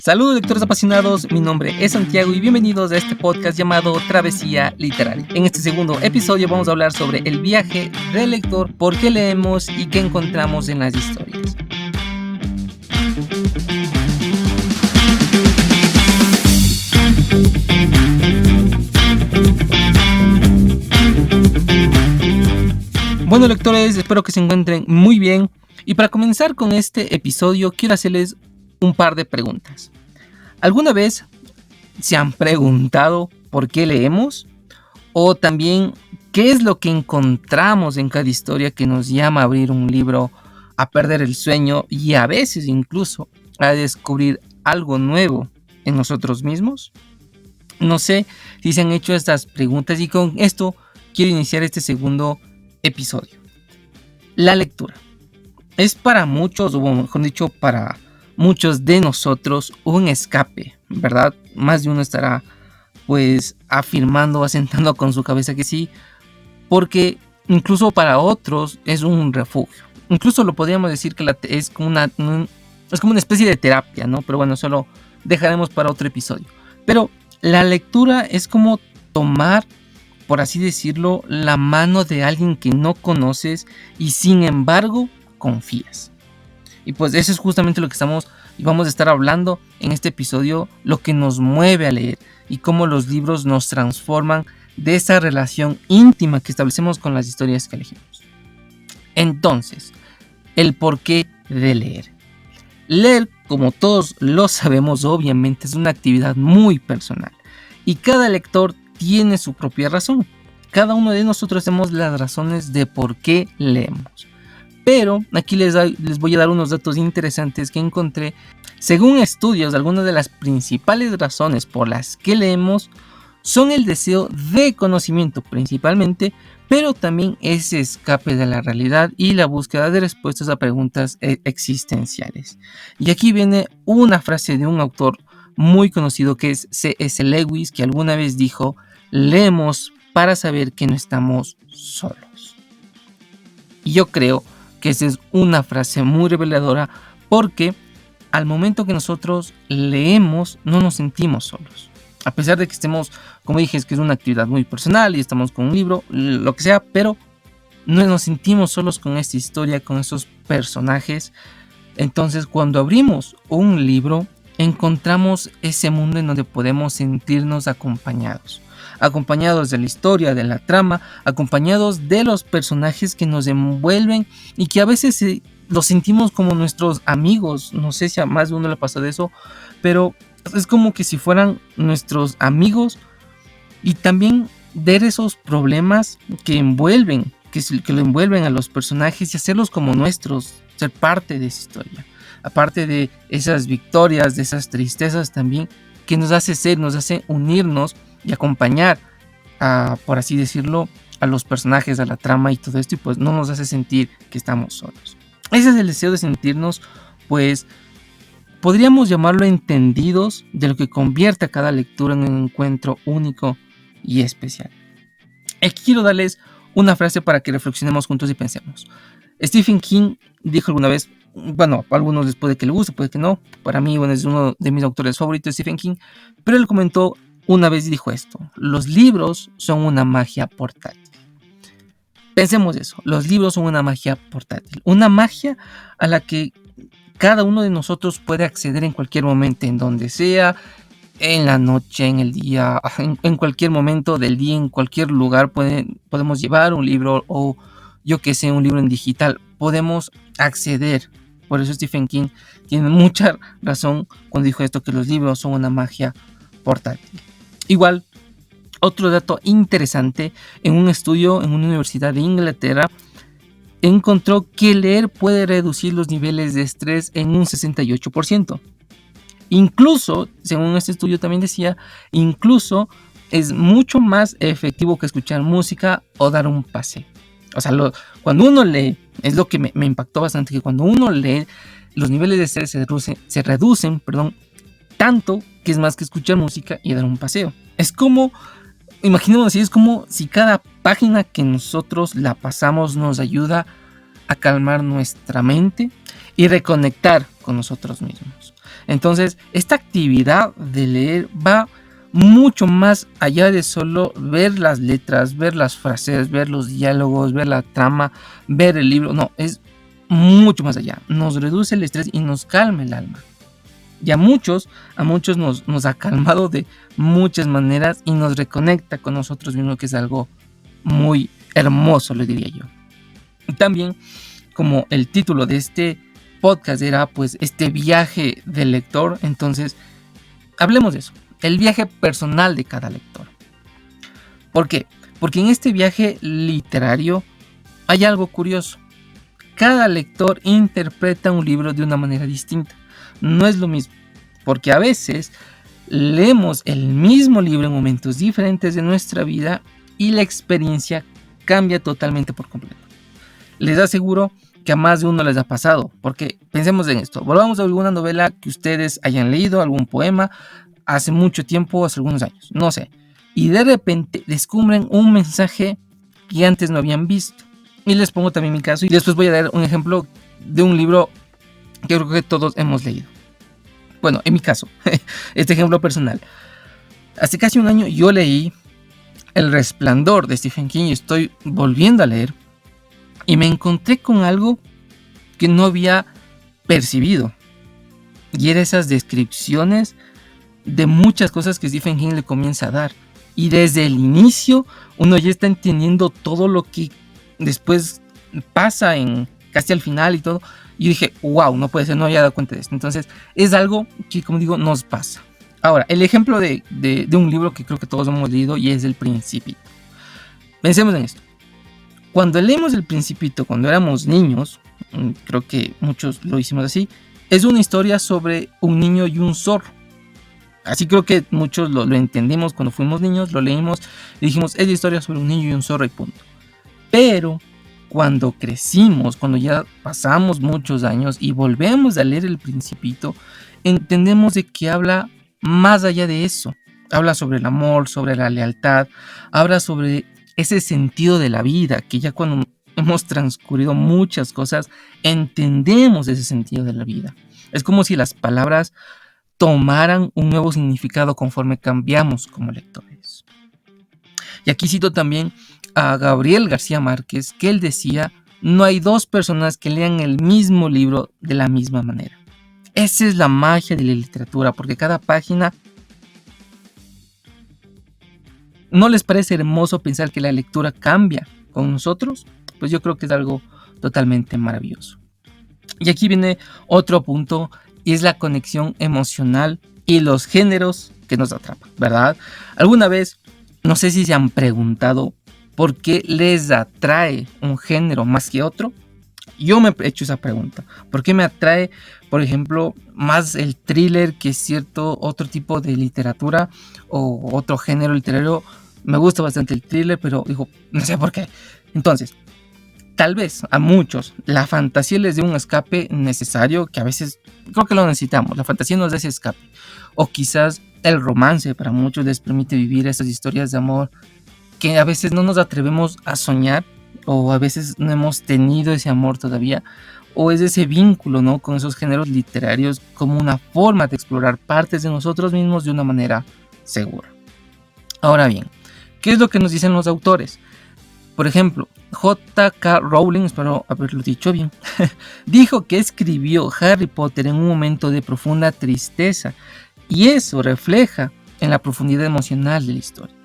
Saludos lectores apasionados, mi nombre es Santiago y bienvenidos a este podcast llamado Travesía Literaria. En este segundo episodio vamos a hablar sobre el viaje del lector, por qué leemos y qué encontramos en las historias. Bueno lectores, espero que se encuentren muy bien y para comenzar con este episodio quiero hacerles un par de preguntas. ¿Alguna vez se han preguntado por qué leemos? O también, ¿qué es lo que encontramos en cada historia que nos llama a abrir un libro, a perder el sueño y a veces incluso a descubrir algo nuevo en nosotros mismos? No sé si se han hecho estas preguntas y con esto quiero iniciar este segundo episodio. La lectura es para muchos, o mejor dicho, para muchos de nosotros un escape, ¿verdad? Más de uno estará pues afirmando, asentando con su cabeza que sí, porque incluso para otros es un refugio. Incluso lo podríamos decir que es como una especie de terapia, ¿no? Pero bueno, eso lo dejaremos para otro episodio. Pero la lectura es como tomar, por así decirlo, la mano de alguien que no conoces y sin embargo confías. Y pues eso es justamente lo que vamos a estar hablando en este episodio, lo que nos mueve a leer y cómo los libros nos transforman de esa relación íntima que establecemos con las historias que elegimos. Entonces, el porqué de leer. Leer, como todos lo sabemos, obviamente es una actividad muy personal y cada lector tiene su propia razón. Cada uno de nosotros tenemos las razones de por qué leemos. Pero aquí les voy a dar unos datos interesantes que encontré. Según estudios, algunas de las principales razones por las que leemos son el deseo de conocimiento principalmente, pero también ese escape de la realidad y la búsqueda de respuestas a preguntas existenciales. Y aquí viene una frase de un autor muy conocido que es C.S. Lewis, que alguna vez dijo: leemos para saber que no estamos solos. Y yo creo que esa es una frase muy reveladora, porque al momento que nosotros leemos no nos sentimos solos. A pesar de que estemos, como dije, es que es una actividad muy personal y estamos con un libro, lo que sea, pero no nos sentimos solos con esta historia, con esos personajes. Entonces, cuando abrimos un libro, encontramos ese mundo en donde podemos sentirnos acompañados de la historia, de la trama, acompañados de los personajes que nos envuelven y que a veces los sentimos como nuestros amigos. No sé si a más de uno le pasa de eso, pero es como que si fueran nuestros amigos, y también ver esos problemas que lo envuelven a los personajes y hacerlos como nuestros, ser parte de esa historia. Aparte de esas victorias, de esas tristezas también, que nos hace unirnos y acompañar por así decirlo, a los personajes, a la trama y todo esto, y pues no nos hace sentir que estamos solos. Ese es el deseo de sentirnos, pues podríamos llamarlo entendidos, de lo que convierte a cada lectura en un encuentro único y especial. Aquí quiero darles una frase para que reflexionemos juntos y pensemos. Stephen King dijo alguna vez, bueno, a algunos les puede que le guste, puede que no, para mí es uno de mis autores favoritos, Stephen King, pero él comentó una vez y dijo esto: los libros son una magia portátil. Pensemos eso, los libros son una magia portátil, una magia a la que cada uno de nosotros puede acceder en cualquier momento, en donde sea, en la noche, en el día, en cualquier momento del día, en cualquier lugar podemos llevar un libro, o yo que sé, un libro en digital, podemos acceder. Por eso Stephen King tiene mucha razón cuando dijo esto, que los libros son una magia portátil. Igual, otro dato interesante, en un estudio en una universidad de Inglaterra, encontró que leer puede reducir los niveles de estrés en un 68%. Incluso, según este estudio también decía, incluso es mucho más efectivo que escuchar música o dar un paseo. O sea, cuando uno lee, es lo que me impactó bastante, que cuando uno lee, los niveles de estrés se reducen, tanto que es más que escuchar música y dar un paseo. Es como, imaginemos así, es como si cada página que nosotros la pasamos nos ayuda a calmar nuestra mente y reconectar con nosotros mismos. Entonces, esta actividad de leer va mucho más allá de solo ver las letras, ver las frases, ver los diálogos, ver la trama, ver el libro. No, es mucho más allá. Nos reduce el estrés y nos calma el alma. Y a muchos nos ha calmado de muchas maneras y nos reconecta con nosotros mismos, que es algo muy hermoso, le diría yo. Y también, como el título de este podcast era pues este viaje del lector, entonces hablemos de eso, el viaje personal de cada lector. ¿Por qué? Porque en este viaje literario hay algo curioso. Cada lector interpreta un libro de una manera distinta. No es lo mismo, porque a veces leemos el mismo libro en momentos diferentes de nuestra vida y la experiencia cambia totalmente por completo. Les aseguro que a más de uno les ha pasado, porque pensemos en esto, volvamos a alguna novela que ustedes hayan leído, algún poema, hace mucho tiempo, hace algunos años, no sé, y de repente descubren un mensaje que antes no habían visto. Y les pongo también mi caso, y después voy a dar un ejemplo de un libro que creo que todos hemos leído. Bueno, en mi caso, este ejemplo personal. Hace casi un año yo leí El Resplandor de Stephen King y estoy volviendo a leer. Y me encontré con algo que no había percibido. Y eran esas descripciones de muchas cosas que Stephen King le comienza a dar. Y desde el inicio uno ya está entendiendo todo lo que después pasa en casi al final y todo. Y yo dije, wow, no puede ser, no había dado cuenta de esto. Entonces es algo que, como digo, nos pasa. Ahora, el ejemplo de un libro que creo que todos hemos leído y es El Principito. Pensemos en esto. Cuando leemos El Principito, cuando éramos niños, creo que muchos lo hicimos así, es una historia sobre un niño y un zorro. Así creo que muchos lo entendimos cuando fuimos niños, lo leímos y dijimos, es la historia sobre un niño y un zorro y punto. Pero cuando crecimos, cuando ya pasamos muchos años y volvemos a leer El Principito, entendemos de que habla más allá de eso. Habla sobre el amor, sobre la lealtad, habla sobre ese sentido de la vida, que ya cuando hemos transcurrido muchas cosas, entendemos ese sentido de la vida. Es como si las palabras tomaran un nuevo significado conforme cambiamos como lectores. Y aquí cito también a Gabriel García Márquez, que él decía, no hay dos personas que lean el mismo libro de la misma manera. Esa es la magia de la literatura, porque cada página... ¿No les parece hermoso pensar que la lectura cambia con nosotros? Pues yo creo que es algo totalmente maravilloso. Y aquí viene otro punto, y es la conexión emocional y los géneros que nos atrapan, ¿verdad? ¿Alguna vez, no sé si se han preguntado por qué les atrae un género más que otro? Yo me he hecho esa pregunta. ¿Por qué me atrae, por ejemplo, más el thriller que cierto otro tipo de literatura o otro género literario? Me gusta bastante el thriller, pero digo, no sé por qué. Entonces, tal vez a muchos la fantasía les dé un escape necesario, que a veces creo que lo necesitamos. La fantasía nos da ese escape. O quizás el romance para muchos les permite vivir esas historias de amor que a veces no nos atrevemos a soñar, o a veces no hemos tenido ese amor todavía, o es ese vínculo, ¿no?, con esos géneros literarios como una forma de explorar partes de nosotros mismos de una manera segura. Ahora bien, ¿qué es lo que nos dicen los autores? Por ejemplo, J.K. Rowling, espero haberlo dicho bien, dijo que escribió Harry Potter en un momento de profunda tristeza, y eso refleja en la profundidad emocional de la historia.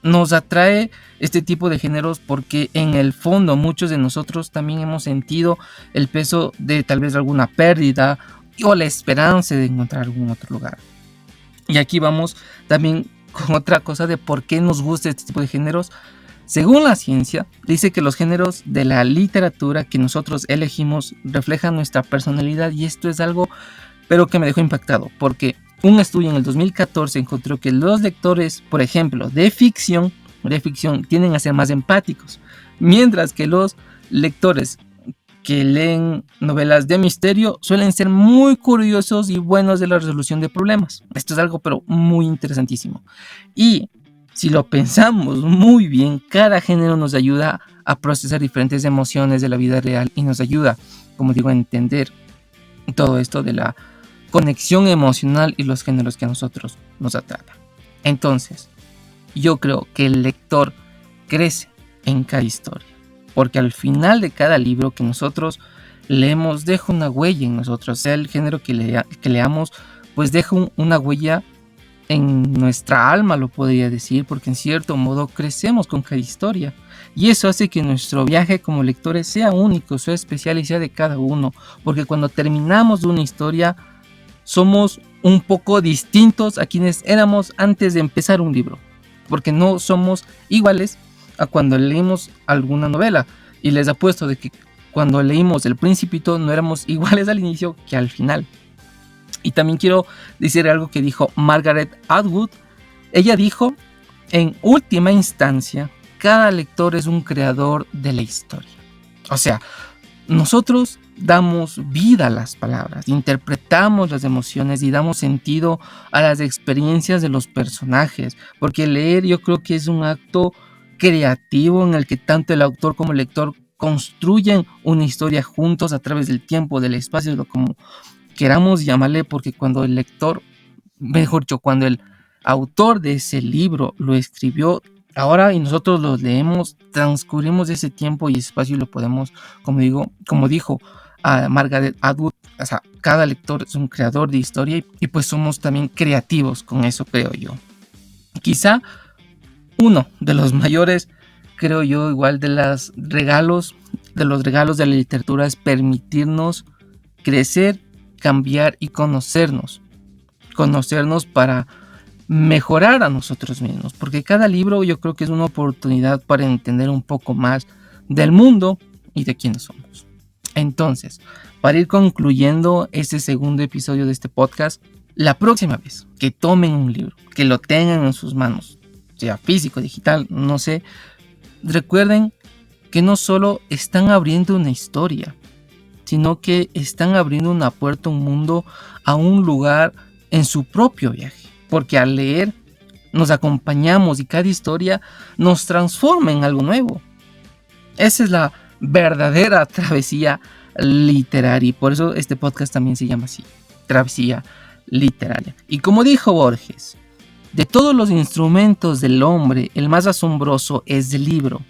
Nos atrae este tipo de géneros porque en el fondo muchos de nosotros también hemos sentido el peso de tal vez alguna pérdida o la esperanza de encontrar algún otro lugar. Y aquí vamos también con otra cosa de por qué nos gusta este tipo de géneros. Según la ciencia, dice que los géneros de la literatura que nosotros elegimos reflejan nuestra personalidad, y esto es algo pero que me dejó impactado, porque un estudio en el 2014 encontró que los lectores, por ejemplo, de ficción tienden a ser más empáticos, mientras que los lectores que leen novelas de misterio suelen ser muy curiosos y buenos de la resolución de problemas. Esto es algo pero muy interesantísimo. Y si lo pensamos muy bien, cada género nos ayuda a procesar diferentes emociones de la vida real y nos ayuda, como digo, a entender todo esto de la conexión emocional y los géneros que a nosotros nos atrapan. Entonces, yo creo que el lector crece en cada historia, porque al final de cada libro que nosotros leemos deja una huella en nosotros, sea el género que leamos, pues deja una huella en nuestra alma, lo podría decir, porque en cierto modo crecemos con cada historia. Y eso hace que nuestro viaje como lectores sea único, sea especial y sea de cada uno, porque cuando terminamos de una historia somos un poco distintos a quienes éramos antes de empezar un libro, porque no somos iguales a cuando leímos alguna novela. Y les apuesto de que cuando leímos El Principito no éramos iguales al inicio que al final. Y también quiero decir algo que dijo Margaret Atwood. Ella dijo, en última instancia, cada lector es un creador de la historia. O sea, nosotros damos vida a las palabras, interpretamos las emociones y damos sentido a las experiencias de los personajes, porque leer yo creo que es un acto creativo en el que tanto el autor como el lector construyen una historia juntos a través del tiempo, del espacio, de como queramos llamarle, porque cuando el lector, mejor dicho, cuando el autor de ese libro lo escribió, ahora y nosotros lo leemos, transcurrimos ese tiempo y espacio y lo podemos, como dijo a Margaret Atwood, o sea, cada lector es un creador de historia y pues somos también creativos con eso, creo yo. Quizá uno de los mayores, creo yo, igual de los regalos de la literatura es permitirnos crecer, cambiar y conocernos para mejorar a nosotros mismos, porque cada libro yo creo que es una oportunidad para entender un poco más del mundo y de quiénes somos. Entonces, para ir concluyendo este segundo episodio de este podcast, la próxima vez que tomen un libro, que lo tengan en sus manos, sea físico, digital, no sé, recuerden que no solo están abriendo una historia, sino que están abriendo una puerta a un mundo, a un lugar en su propio viaje. Porque al leer nos acompañamos y cada historia nos transforma en algo nuevo. Esa es la verdadera travesía literaria y por eso este podcast también se llama así, Travesía Literaria. Y como dijo Borges, de todos los instrumentos del hombre, el más asombroso es el libro.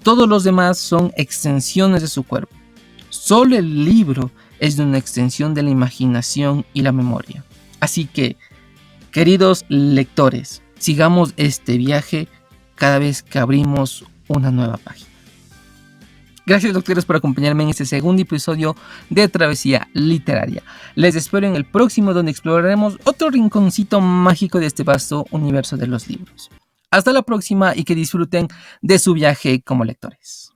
Todos los demás son extensiones de su cuerpo. Solo el libro es de una extensión de la imaginación y la memoria. Así que, queridos lectores, sigamos este viaje cada vez que abrimos una nueva página. Gracias, lectores, por acompañarme en este segundo episodio de Travesía Literaria. Les espero en el próximo, donde exploraremos otro rinconcito mágico de este vasto universo de los libros. Hasta la próxima y que disfruten de su viaje como lectores.